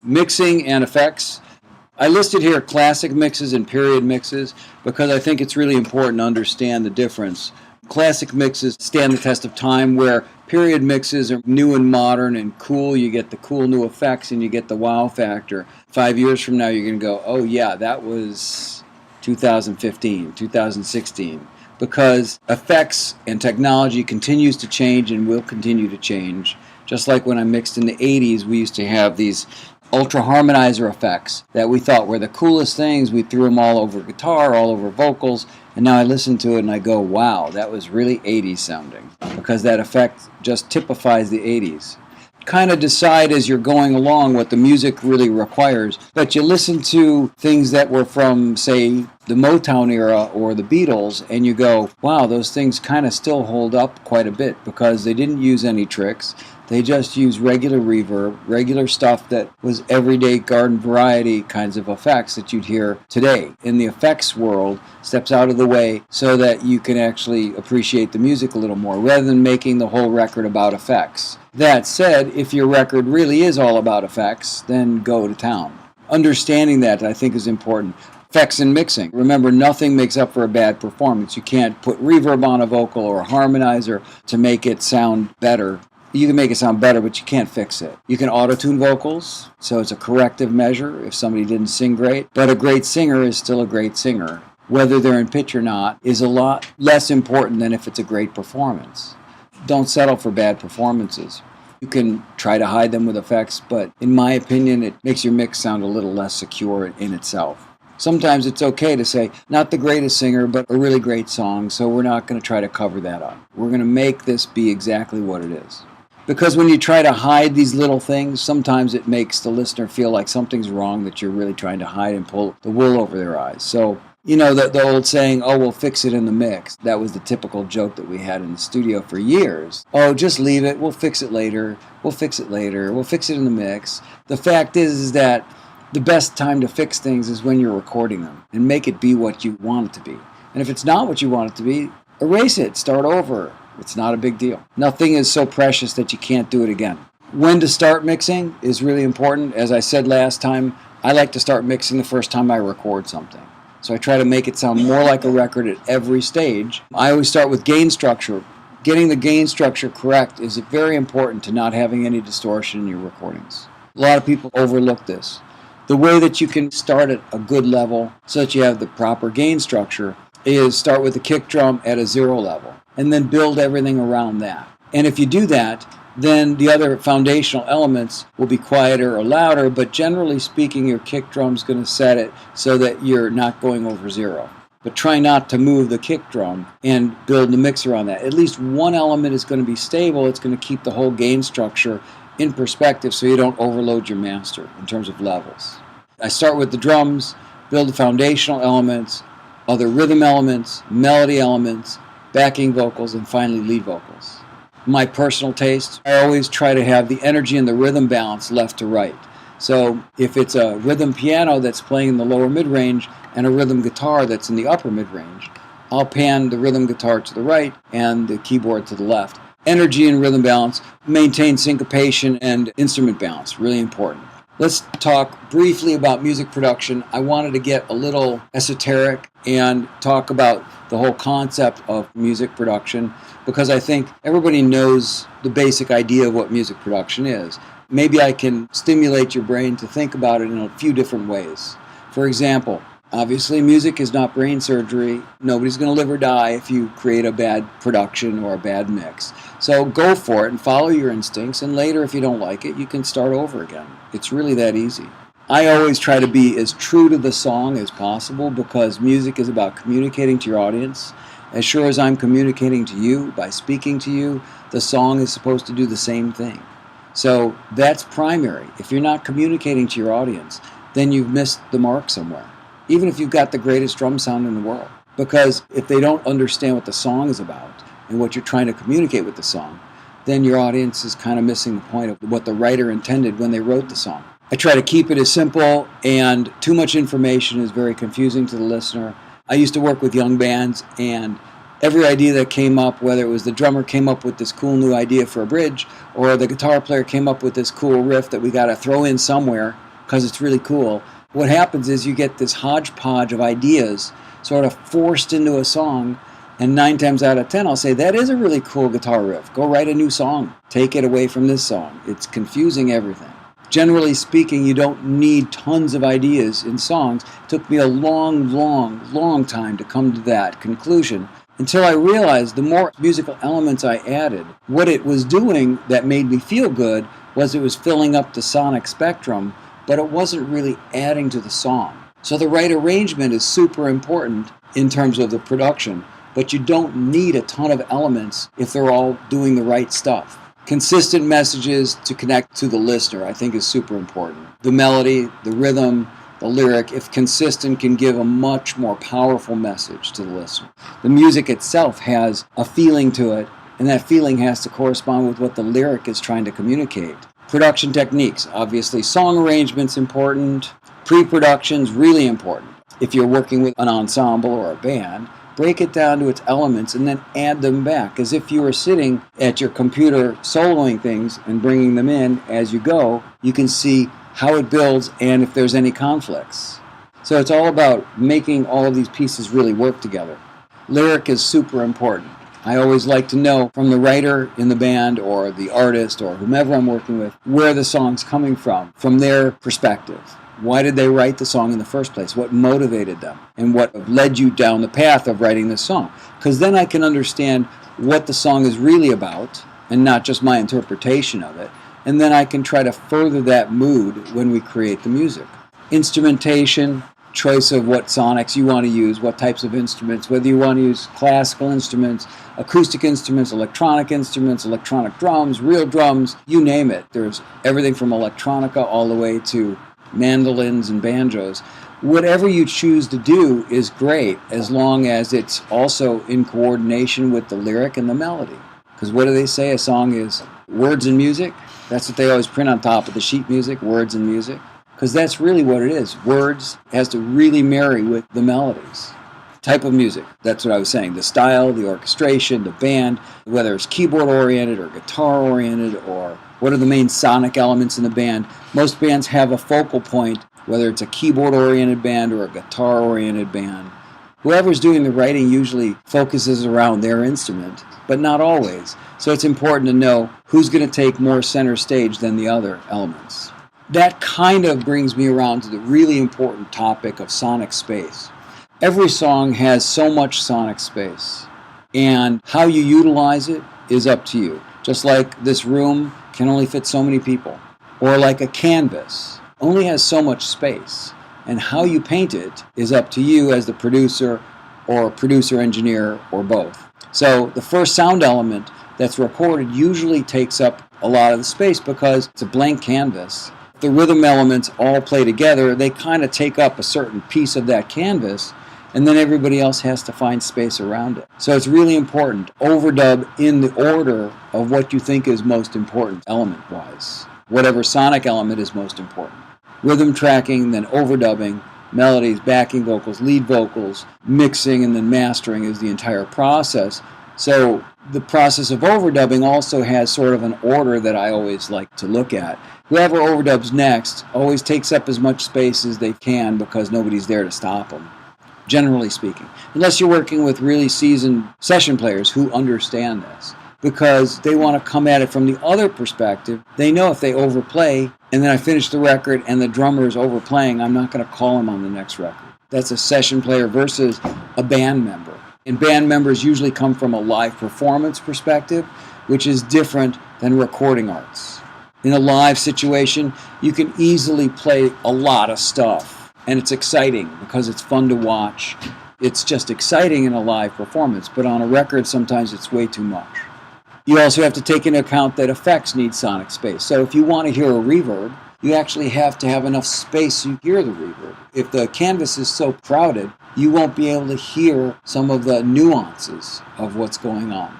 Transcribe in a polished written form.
Mixing and effects. I listed here classic mixes and period mixes because I think it's really important to understand the difference. Classic mixes stand the test of time, where period mixes are new and modern and cool. You get the cool new effects and you get the wow factor. 5 years from now, you're going to go, oh yeah, that was 2015, 2016. Because effects and technology continues to change and will continue to change. Just like when I mixed in the 80s, we used to have these ultra harmonizer effects that we thought were the coolest things. We threw them all over guitar, all over vocals, and now I listen to it and I go, wow, that was really 80s sounding, because that effect just typifies the 80s. Kind of decide as you're going along what the music really requires, but you listen to things that were from, say, the Motown era or the Beatles, and you go, wow, those things kind of still hold up quite a bit because they didn't use any tricks. They just used regular reverb, regular stuff that was everyday garden variety kinds of effects that you'd hear today. In the effects world, steps out of the way so that you can actually appreciate the music a little more, rather than making the whole record about effects. That said, if your record really is all about effects, then go to town. Understanding that, I think, is important. Effects and mixing. Remember, nothing makes up for a bad performance. You can't put reverb on a vocal or a harmonizer to make it sound better. You can make it sound better, but you can't fix it. You can auto-tune vocals, so it's a corrective measure if somebody didn't sing great. But a great singer is still a great singer. Whether they're in pitch or not is a lot less important than if it's a great performance. Don't settle for bad performances. You can try to hide them with effects, but in my opinion, it makes your mix sound a little less secure in itself. Sometimes it's okay to say, not the greatest singer, but a really great song, so we're not going to try to cover that up. We're going to make this be exactly what it is. Because when you try to hide these little things, sometimes it makes the listener feel like something's wrong that you're really trying to hide and pull the wool over their eyes. So, you know, the old saying, oh, we'll fix it in the mix. That was the typical joke that we had in the studio for years. Oh, just leave it. We'll fix it later. We'll fix it later. We'll fix it in the mix. The fact is that the best time to fix things is when you're recording them and make it be what you want it to be. And if it's not what you want it to be, erase it. Start over. It's not a big deal. Nothing is so precious that you can't do it again. When to start mixing is really important. As I said last time, I like to start mixing the first time I record something. So I try to make it sound more like a record at every stage. I always start with gain structure. Getting the gain structure correct is very important to not having any distortion in your recordings. A lot of people overlook this. The way that you can start at a good level so that you have the proper gain structure is start with the kick drum at a 0 level and then build everything around that. And if you do that, then the other foundational elements will be quieter or louder, but generally speaking, your kick drum's going to set it so that you're not going over 0. But try not to move the kick drum and build the mix around that. At least one element is going to be stable. It's going to keep the whole gain structure in perspective so you don't overload your master in terms of levels. I start with the drums, build the foundational elements, other rhythm elements, melody elements, backing vocals, and finally lead vocals. My personal taste, I always try to have the energy and the rhythm balance left to right. So if it's a rhythm piano that's playing in the lower mid-range and a rhythm guitar that's in the upper mid-range, I'll pan the rhythm guitar to the right and the keyboard to the left. Energy and rhythm balance, maintain syncopation and instrument balance, really important. Let's talk briefly about music production. I wanted to get a little esoteric and talk about the whole concept of music production because I think everybody knows the basic idea of what music production is. Maybe I can stimulate your brain to think about it in a few different ways. For example, obviously music is not brain surgery. Nobody's going to live or die if you create a bad production or a bad mix. So go for it and follow your instincts, and later if you don't like it, you can start over again. It's really that easy. I always try to be as true to the song as possible because music is about communicating to your audience. As sure as I'm communicating to you by speaking to you, the song is supposed to do the same thing. So that's primary. If you're not communicating to your audience, then you've missed the mark somewhere, even if you've got the greatest drum sound in the world. Because if they don't understand what the song is about and what you're trying to communicate with the song, then your audience is kind of missing the point of what the writer intended when they wrote the song. I try to keep it as simple, and too much information is very confusing to the listener. I used to work with young bands, and every idea that came up, whether it was the drummer came up with this cool new idea for a bridge, or the guitar player came up with this cool riff that we got to throw in somewhere, because it's really cool. What happens is you get this hodgepodge of ideas sort of forced into a song, and 9 times out of 10 I'll say, that is a really cool guitar riff. Go write a new song. Take it away from this song. It's confusing everything. Generally speaking, you don't need tons of ideas in songs. It took me a long time to come to that conclusion, until I realized the more musical elements I added, what it was doing that made me feel good was it was filling up the sonic spectrum, but it wasn't really adding to the song. So the right arrangement is super important in terms of the production, but you don't need a ton of elements if they're all doing the right stuff. Consistent messages to connect to the listener, I think, is super important. The melody, the rhythm, the lyric, if consistent, can give a much more powerful message to the listener. The music itself has a feeling to it, and that feeling has to correspond with what the lyric is trying to communicate. Production techniques, obviously song arrangement's important, pre-production's really important. If you're working with an ensemble or a band, break it down to its elements and then add them back, as if you were sitting at your computer soloing things and bringing them in as you go. You can see how it builds and if there's any conflicts. So it's all about making all of these pieces really work together. Lyric is super important. I always like to know from the writer in the band or the artist or whomever I'm working with where the song's coming from their perspective. Why did they write the song in the first place? What motivated them? And what led you down the path of writing this song? Because then I can understand what the song is really about and not just my interpretation of it. And then I can try to further that mood when we create the music. Instrumentation, choice of what sonics you want to use, what types of instruments, whether you want to use classical instruments, acoustic instruments, electronic drums, real drums, you name it. There's everything from electronica all the way to mandolins and banjos. Whatever you choose to do is great, as long as it's also in coordination with the lyric and the melody. Because what do they say? A song is words and music. That's what they always print on top of the sheet music, words and music. Because that's really what it is. Words has to really marry with the melodies. Type of music, that's what I was saying. The style, the orchestration, the band, whether it's keyboard-oriented or guitar-oriented, or what are the main sonic elements in the band. Most bands have a focal point, whether it's a keyboard-oriented band or a guitar-oriented band. Whoever's doing the writing usually focuses around their instrument, but not always. So it's important to know who's going to take more center stage than the other elements. That kind of brings me around to the really important topic of sonic space. Every song has so much sonic space, and how you utilize it is up to you. Just like this room can only fit so many people, or like a canvas only has so much space, and how you paint it is up to you as the producer or producer engineer or both. So the first sound element that's recorded usually takes up a lot of the space because it's a blank canvas. The rhythm elements all play together. They kind of take up a certain piece of that canvas, and then everybody else has to find space around it. So it's really important. Overdub in the order of what you think is most important element-wise. Whatever sonic element is most important. Rhythm tracking, then overdubbing, melodies, backing vocals, lead vocals, mixing, and then mastering is the entire process. So the process of overdubbing also has sort of an order that I always like to look at. Whoever overdubs next always takes up as much space as they can because nobody's there to stop them, generally speaking. Unless you're working with really seasoned session players who understand this, because they want to come at it from the other perspective. They know if they overplay, and then I finish the record and the drummer is overplaying, I'm not going to call him on the next record. That's a session player versus a band member. And band members usually come from a live performance perspective, which is different than recording arts. In a live situation, you can easily play a lot of stuff, and it's exciting because it's fun to watch. It's just exciting in a live performance, but on a record, sometimes it's way too much. You also have to take into account that effects need sonic space. So if you want to hear a reverb, you actually have to have enough space so you hear the reverb. If the canvas is so crowded, you won't be able to hear some of the nuances of what's going on.